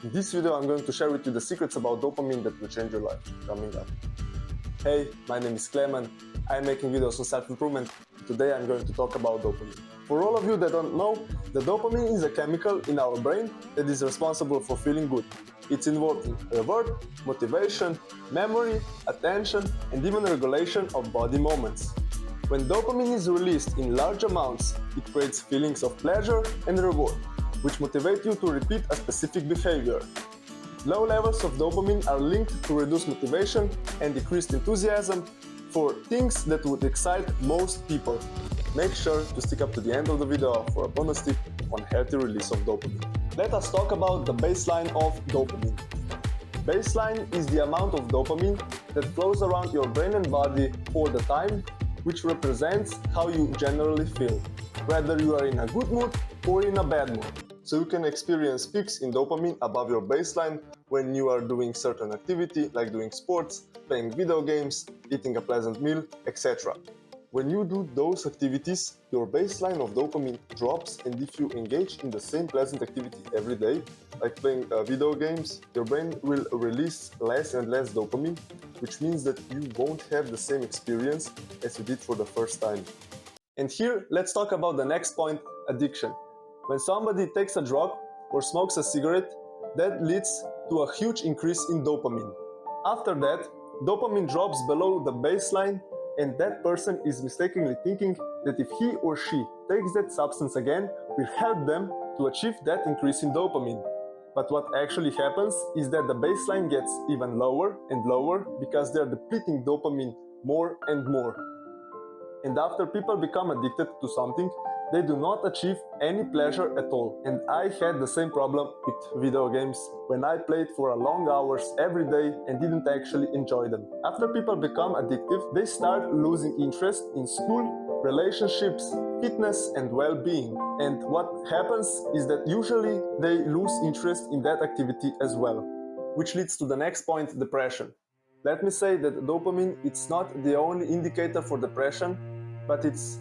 In this video, I'm going to share with you the secrets about dopamine that will change your life. Coming up. Hey, my name is Kleman. I'm making videos on self-improvement. Today I'm going to talk about dopamine. For all of you that don't know, the dopamine is a chemical in our brain that is responsible for feeling good. It's involved in reward, motivation, memory, attention, and even regulation of body movements. When dopamine is released in large amounts, it creates feelings of pleasure and reward, which motivate you to repeat a specific behavior. Low levels of dopamine are linked to reduced motivation and decreased enthusiasm for things that would excite most people. Make sure to stick up to the end of the video for a bonus tip on healthy release of dopamine. Let us talk about the baseline of dopamine. Baseline is the amount of dopamine that flows around your brain and body all the time, which represents how you generally feel, whether you are in a good mood or in a bad mood. So you can experience peaks in dopamine above your baseline when you are doing certain activity like doing sports, playing video games, eating a pleasant meal, etc. When you do those activities, your baseline of dopamine drops, and if you engage in the same pleasant activity every day, like playing video games, your brain will release less and less dopamine, which means that you won't have the same experience as you did for the first time. And here, let's talk about the next point, addiction. When somebody takes a drug or smokes a cigarette, that leads to a huge increase in dopamine. After that, dopamine drops below the baseline, and that person is mistakenly thinking that if he or she takes that substance again, will help them to achieve that increase in dopamine. But what actually happens is that the baseline gets even lower and lower because they're depleting dopamine more and more. And after people become addicted to something, they do not achieve any pleasure at all. And I had the same problem with video games when I played for a long hours every day and didn't actually enjoy them. After people become addictive, they start losing interest in school, relationships, fitness and well-being. And what happens is that usually they lose interest in that activity as well. Which leads to the next point, depression. Let me say that dopamine is not the only indicator for depression, but it's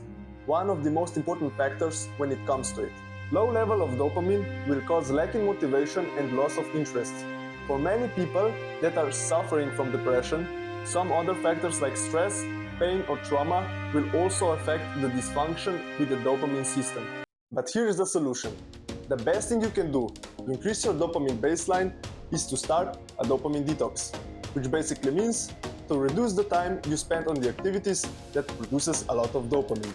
one of the most important factors when it comes to it. Low level of dopamine will cause lack in motivation and loss of interest. For many people that are suffering from depression, some other factors like stress, pain or trauma will also affect the dysfunction with the dopamine system. But here is the solution. The best thing you can do to increase your dopamine baseline is to start a dopamine detox, which basically means to reduce the time you spend on the activities that produces a lot of dopamine.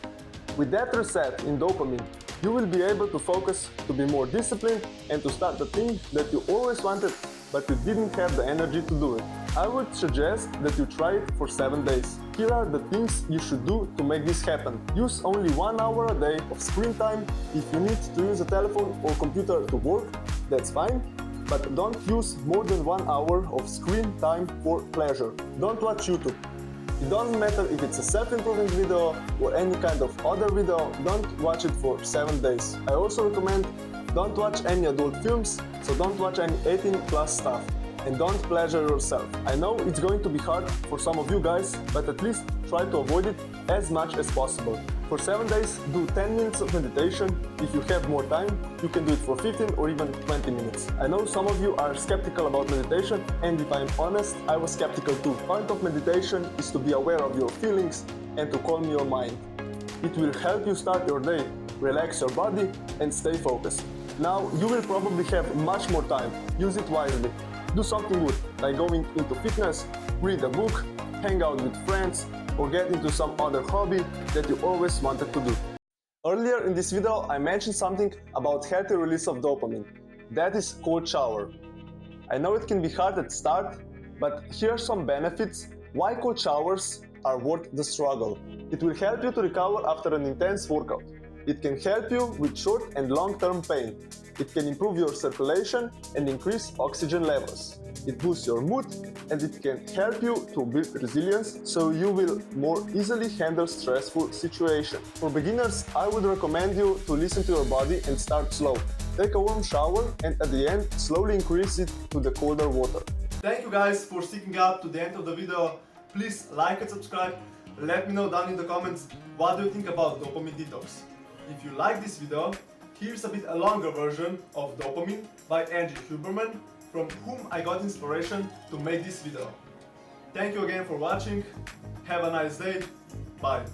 With that reset in dopamine, you will be able to focus, to be more disciplined, and to start the thing that you always wanted, but you didn't have the energy to do it. I would suggest that you try it for 7 days. Here are the things you should do to make this happen. Use only 1 hour a day of screen time. If you need to use a telephone or computer to work, that's fine. But don't use more than 1 hour of screen time for pleasure. Don't watch YouTube. It doesn't matter if it's a self-improvement video or any kind of other video, don't watch it for 7 days. I also recommend don't watch any adult films, so don't watch any 18+ stuff. And don't pleasure yourself. I know it's going to be hard for some of you guys, but at least try to avoid it as much as possible. For 7 days, do 10 minutes of meditation. If you have more time, you can do it for 15 or even 20 minutes. I know some of you are skeptical about meditation, and if I'm honest, I was skeptical too. Point of meditation is to be aware of your feelings and to calm your mind. It will help you start your day, relax your body, and stay focused. Now, you will probably have much more time. Use it wisely. Do something good, like going into fitness, read a book, hang out with friends, or get into some other hobby that you always wanted to do. Earlier in this video, I mentioned something about healthy release of dopamine. That is cold shower. I know it can be hard at start, but here are some benefits why cold showers are worth the struggle. It will help you to recover after an intense workout. It can help you with short and long-term pain. It can improve your circulation and increase oxygen levels. It boosts your mood, and it can help you to build resilience so you will more easily handle stressful situations. For beginners, I would recommend you to listen to your body and start slow. Take a warm shower and at the end, slowly increase it to the colder water. Thank you guys for sticking up to the end of the video. Please like and subscribe. Let me know down in the comments what do you think about dopamine detox. If you like this video, Here's a bit a longer version of Dopamine by Huberman, from whom I got inspiration to make this video. Thank you again for watching, have a nice day, bye!